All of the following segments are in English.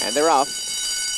And they're off.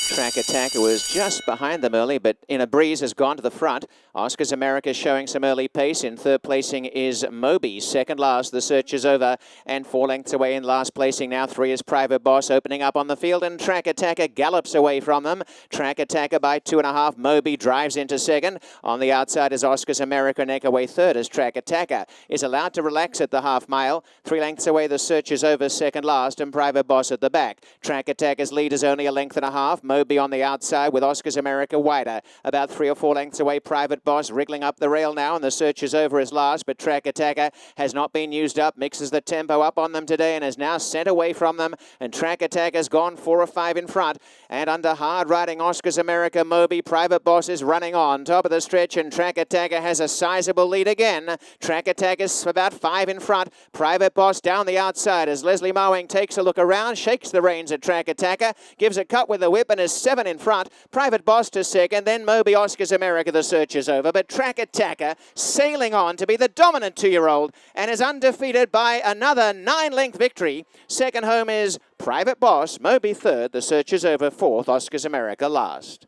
Trackattacker was just behind them early, but in a breeze has gone to the front. Oscar's America showing some early pace. In third placing is Moby. Second last, the search is over. And 4 lengths away in last placing now. 3 is Private Boss opening up on the field. And Trackattacker gallops away from them. Trackattacker by 2.5. Moby drives into second. On the outside is Oscar's America. Neck away third as Trackattacker is allowed to relax at the half mile. 3 lengths away, the search is over second last. And Private Boss at the back. Trackattacker's lead is only 1.5 lengths. Moby on the outside with Oscar's America wider. About 3 or 4 lengths away, Private Boss wriggling up the rail now, and the search is over as last, but Trackattacker has not been used up, mixes the tempo up on them today and is now sent away from them, and Trackattacker's gone 4 or 5 in front, and under hard riding Oscar's America, Moby, Private Boss is running on, top of the stretch, and Trackattacker has a sizable lead again. Trackattacker's about 5 in front, Private Boss down the outside as Leslie Mowing takes a look around, shakes the reins at Trackattacker, gives a cut with the whip and is 7 in front. Private Boss to second, then Moby, Oscar's America, the search is over. But Trackattacker sailing on to be the dominant 2-year-old and is undefeated by another 9-length victory. Second home is Private Boss, Moby third, the search is over fourth, Oscar's America last.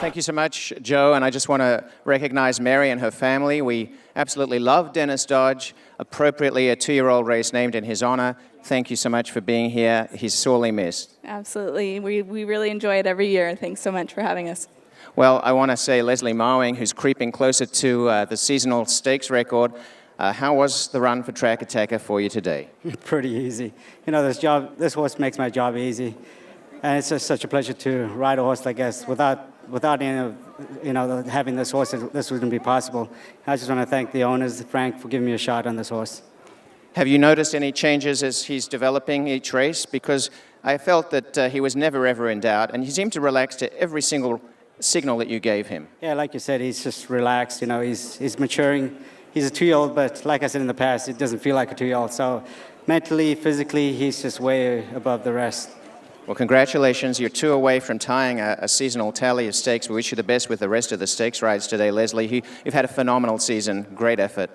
Thank you so much, Joe, and I just want to recognize Mary and her family. We absolutely love Dennis Dodge, appropriately a 2-year-old race named in his honor. Thank you so much for being here. He's sorely missed. Absolutely. We really enjoy it every year. Thanks so much for having us. Well, I want to say Leslie Mowing, who's creeping closer to the seasonal stakes record. How was the run for Trackattacker for you today? Pretty easy. You know, this horse makes my job easy. And it's just such a pleasure to ride a horse like this. Without having this horse, this wouldn't be possible. I just want to thank the owners, Frank, for giving me a shot on this horse. Have you noticed any changes as he's developing each race? Because I felt that he was never, ever in doubt, and he seemed to relax to every single signal that you gave him. Yeah, like you said, he's just relaxed. You know, he's maturing. He's a 2-year-old, but like I said in the past, it doesn't feel like a 2-year-old. So mentally, physically, he's just way above the rest. Well, congratulations. You're 2 away from tying a seasonal tally of stakes. We wish you the best with the rest of the stakes rides today, Leslie. You've had a phenomenal season. Great effort.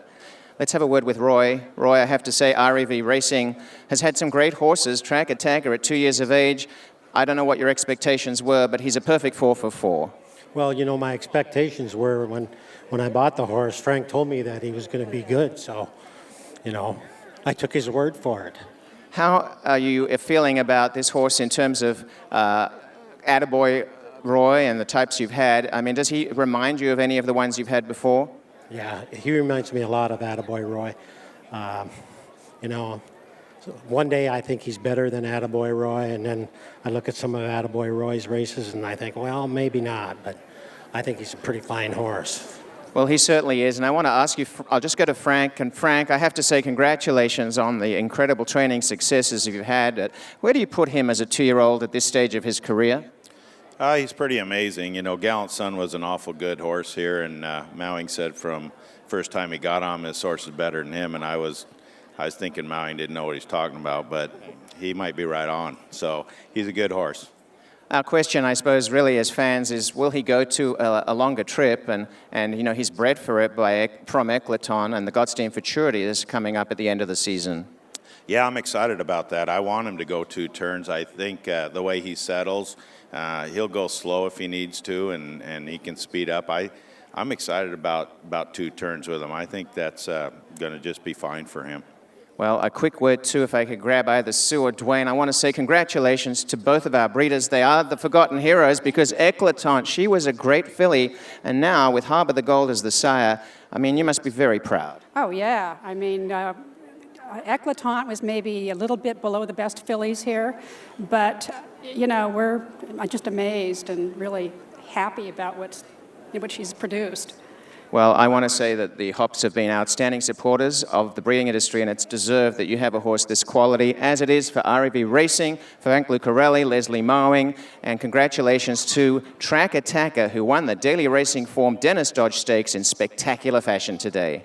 Let's have a word with Roy. Roy, I have to say, REV Racing has had some great horses. Trackattacker at 2 years of age. I don't know what your expectations were, but he's a perfect 4 for 4. Well, you know, my expectations were when I bought the horse, Frank told me that he was going to be good. So, you know, I took his word for it. How are you feeling about this horse in terms of Attaboy Roy and the types you've had? I mean, does he remind you of any of the ones you've had before? Yeah, he reminds me a lot of Attaboy Roy. You know, one day I think he's better than Attaboy Roy, and then I look at some of Attaboy Roy's races and I think, well, maybe not, but I think he's a pretty fine horse. Well, he certainly is, and I want to ask you, I'll just go to Frank, and Frank, I have to say congratulations on the incredible training successes you've had. Where do you put him as a 2-year-old at this stage of his career? He's pretty amazing. You know, Gallant Sun was an awful good horse here, and Mowing said from first time he got on him, this horse is better than him, and I was thinking Mowing didn't know what he's talking about, but he might be right on. So he's a good horse. Our question, I suppose, really as fans is, will he go to a longer trip? And you know, he's bred for it from XII, and the Gottstein Futurity is coming up at the end of the season. Yeah, I'm excited about that. I want him to go 2 turns. I think the way he settles, he'll go slow if he needs to, and he can speed up. I'm excited about 2 turns with him. I think that's going to just be fine for him. Well, a quick word, too, if I could grab either Sue or Dwayne. I want to say congratulations to both of our breeders. They are the forgotten heroes because Eclatante, she was a great filly, and now with Harbour the Gold as the sire, I mean, you must be very proud. Oh, yeah. I mean, Eclatante was maybe a little bit below the best fillies here, but, you know, I'm just amazed and really happy about what she's produced. Well, I want to say that the Hops have been outstanding supporters of the breeding industry, and it's deserved that you have a horse this quality, as it is for REV Racing, Frank Lucarelli, Leslie Mowing, and congratulations to Trackattacker, who won the Daily Racing Form Dennis Dodge Stakes in spectacular fashion today.